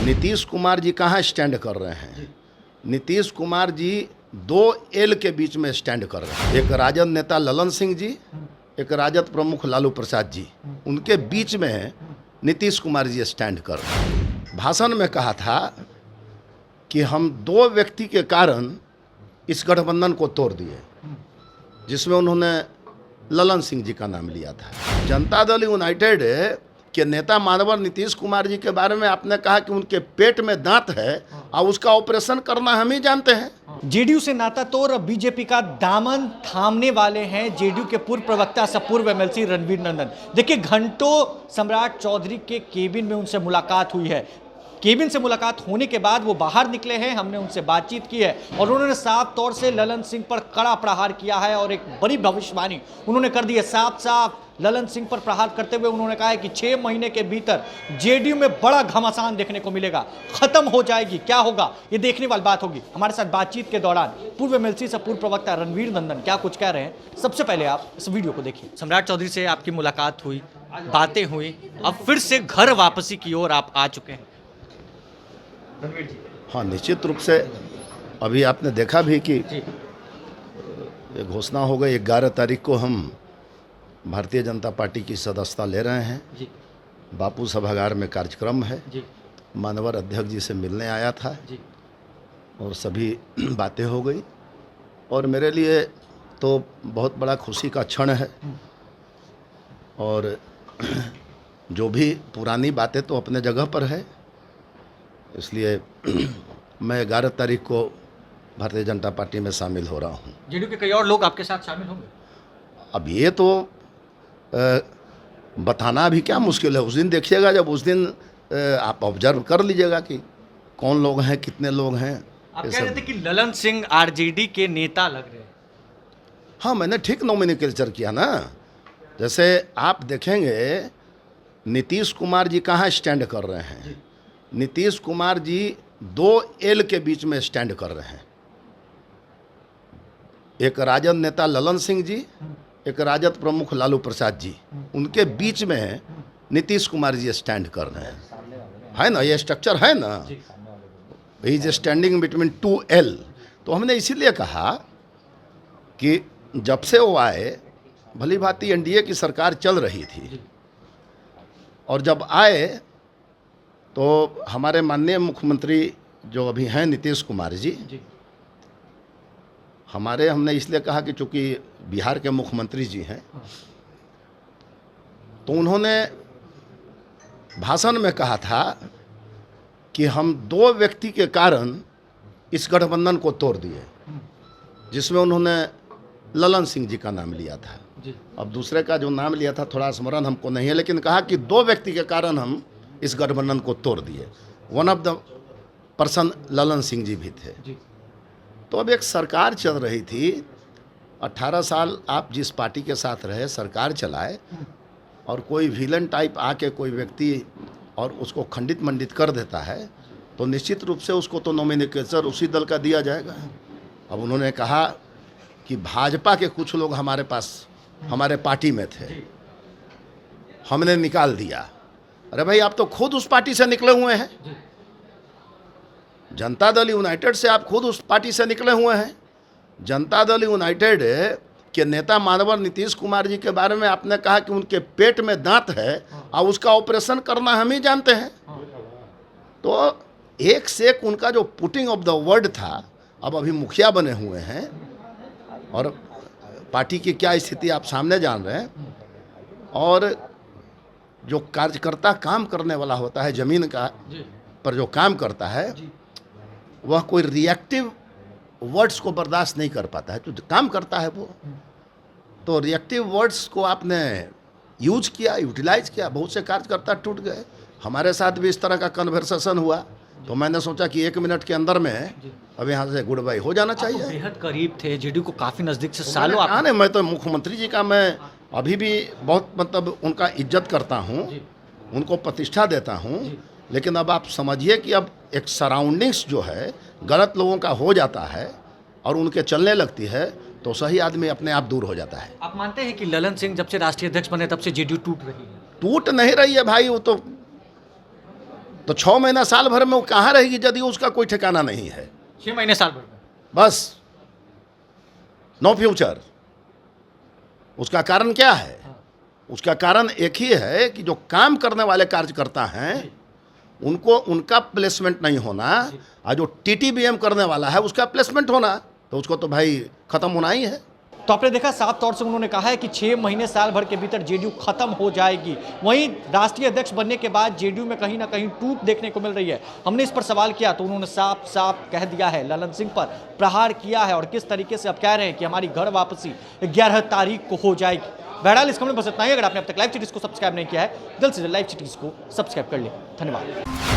नीतीश कुमार जी कहाँ स्टैंड कर रहे हैं? नीतीश कुमार जी दो एल के बीच में स्टैंड कर रहे हैं। एक राजद नेता ललन सिंह जी, एक राजद प्रमुख लालू प्रसाद जी, उनके बीच में नीतीश कुमार जी स्टैंड कर रहे हैं। भाषण में कहा था कि हम दो व्यक्ति के कारण इस गठबंधन को तोड़ दिए, जिसमें उन्होंने ललन सिंह जी का नाम लिया था। जनता दल यूनाइटेड के नेता मानवर नीतीश कुमार जी के बारे में आपने कहा कि उनके पेट में दांत है और उसका ऑपरेशन करना हम ही जानते हैं। जेडीयू से नाता तोड़ अब बीजेपी का दामन थामने वाले हैं जेडीयू के पूर्व प्रवक्ता सह पूर्व एमएलसी रणवीर नंदन। देखिए, घंटों सम्राट चौधरी के केबिन में उनसे मुलाकात हुई है। केबिन से मुलाकात होने के बाद वो बाहर निकले हैं, हमने उनसे बातचीत की है और उन्होंने साफ तौर से ललन सिंह पर कड़ा प्रहार किया है और एक बड़ी भविष्यवाणी उन्होंने कर दी है। साफ साफ ललन सिंह पर प्रहार करते हुए उन्होंने कहा है कि 6 महीने के भीतर जेडीयू में बड़ा घमासान देखने को मिलेगा, खत्म हो जाएगी। क्या होगा ये देखने वाली बात होगी। हमारे साथ बातचीत के दौरान पूर्व एमएलसी से पूर्व प्रवक्ता रणवीर नंदन क्या कुछ कह रहे हैं, सबसे पहले आप इस वीडियो को देखिए। सम्राट चौधरी से आपकी मुलाकात हुई, बातें हुई, अब फिर से घर वापसी की ओर आप आ चुके हैं। हाँ, निश्चित रूप से अभी आपने देखा भी कि घोषणा हो गई 11 तारीख को हम भारतीय जनता पार्टी की सदस्यता ले रहे हैं जी। बापू सभागार में कार्यक्रम है जी। मानवर अध्यक्ष जी से मिलने आया था जी। और सभी बातें हो गई और मेरे लिए तो बहुत बड़ा खुशी का क्षण है। और जो भी पुरानी बातें तो अपने जगह पर है, इसलिए मैं 11 तारीख को भारतीय जनता पार्टी में शामिल हो रहा हूँ। जेडीयू के कई और लोग आपके साथ शामिल होंगे। अब ये तो बताना भी क्या मुश्किल है, उस दिन देखिएगा, जब उस दिन आप ऑब्जर्व कर लीजिएगा कि कौन लोग हैं, कितने लोग हैं। आप कह रहे थे कि ललन सिंह आरजेडी के नेता लग रहे हैं। हाँ, मैंने ठीक नोमेनक्लेचर किया ना। जैसे आप देखेंगे नीतीश कुमार जी कहाँ स्टैंड कर रहे हैं। नीतीश कुमार जी 2 एल के बीच में स्टैंड कर रहे हैं। एक राजद नेता ललन सिंह जी, एक राजद प्रमुख लालू प्रसाद जी, उनके बीच में नीतीश कुमार जी स्टैंड कर रहे हैं। है ना, ये स्ट्रक्चर है ना, he is standing between 2 L. तो हमने इसीलिए कहा कि जब से वो आए, भली भांति एनडीए की सरकार चल रही थी और जब आए तो हमारे माननीय मुख्यमंत्री जो अभी हैं नीतीश कुमार जी, हमने इसलिए कहा कि चूंकि बिहार के मुख्यमंत्री जी हैं, तो उन्होंने भाषण में कहा था कि हम 2 व्यक्ति के कारण इस गठबंधन को तोड़ दिए, जिसमें उन्होंने ललन सिंह जी का नाम लिया था। अब दूसरे का जो नाम लिया था थोड़ा स्मरण हमको नहीं है, लेकिन कहा कि 2 व्यक्ति के कारण हम इस गठबंधन को तोड़ दिए। One of the person Lalan Singh ji भी थे। तो अब एक सरकार चल रही थी, 18 साल आप जिस पार्टी के साथ रहे, सरकार चलाए, और कोई विलन टाइप आके कोई व्यक्ति और उसको खंडित मंडित कर देता है, तो निश्चित रूप से उसको तो नोमिनेचर उसी दल का दिया जाएगा। अब उन्होंने कहा कि भाजपा के कुछ लोग हमारे पास, हमारे पार्टी में थे, हमने निकाल दिया। अरे भाई, आप तो खुद उस पार्टी से निकले हुए हैं। जनता दल यूनाइटेड से आप खुद उस पार्टी से निकले हुए हैं। जनता दल यूनाइटेड के नेता मानवर नीतीश कुमार जी के बारे में आपने कहा कि उनके पेट में दांत है और उसका ऑपरेशन करना हम ही जानते हैं। तो एक से एक उनका जो पुटिंग ऑफ द वर्ड था, अब अभी मुखिया बने हुए हैं और पार्टी की क्या स्थिति आप सामने जान रहे हैं। और जो कार्यकर्ता काम करने वाला होता है, जमीन का पर जो काम करता है, वह कोई रिएक्टिव वर्ड्स को बर्दाश्त नहीं कर पाता है। जो काम करता है वो, तो रिएक्टिव वर्ड्स को आपने यूज किया, यूटिलाइज किया, बहुत से कार्यकर्ता टूट गए। हमारे साथ भी इस तरह का कन्वर्सेशन हुआ, तो मैंने सोचा कि 1 मिनट के अंदर में अब यहाँ से गुड बाय हो जाना चाहिए। बेहद करीब थे, जेडीयू को काफी नजदीक से सालों। नहीं, मैं तो मुख्यमंत्री जी का मैं अभी भी बहुत मतलब उनका इज्जत करता हूँ, उनको प्रतिष्ठा देता हूँ, लेकिन अब आप समझिए कि अब एक सराउंडिंग्स जो है गलत लोगों का हो जाता है और उनके चलने लगती है, तो सही आदमी अपने आप दूर हो जाता है। आप मानते हैं कि ललन सिंह जब से राष्ट्रीय अध्यक्ष बने तब से जेडीयू टूट रही है? टूट नहीं रही है भाई, वो तो तो 6 महीना साल भर में वो कहाँ रहेगी जदयू, उसका कोई ठिकाना नहीं है। 6 महीने साल भर में बस नो फ्यूचर। उसका कारण क्या है? उसका कारण एक ही है कि जो काम करने वाले कार्यकर्ता हैं उनको उनका प्लेसमेंट नहीं होना, और जो टीटीबीएम करने वाला है उसका प्लेसमेंट होना, तो उसको तो भाई खत्म होना ही है। तो आपने देखा साफ तौर से उन्होंने कहा है कि 6 महीने साल भर के भीतर जेडीयू खत्म हो जाएगी। वहीं राष्ट्रीय अध्यक्ष बनने के बाद जेडीयू में कहीं ना कहीं टूट देखने को मिल रही है। हमने इस पर सवाल किया तो उन्होंने साफ साफ कह दिया है, ललन सिंह पर प्रहार किया है और किस तरीके से अब कह रहे हैं कि हमारी घर वापसी 11 तारीख को हो जाएगी। बहरहाल इस खबर में बस इतना ही। अगर आपने अब तक लाइव सिटीज को सब्सक्राइब नहीं किया है, जल्द से जल्द लाइव सिटीज को सब्सक्राइब कर ले। धन्यवाद।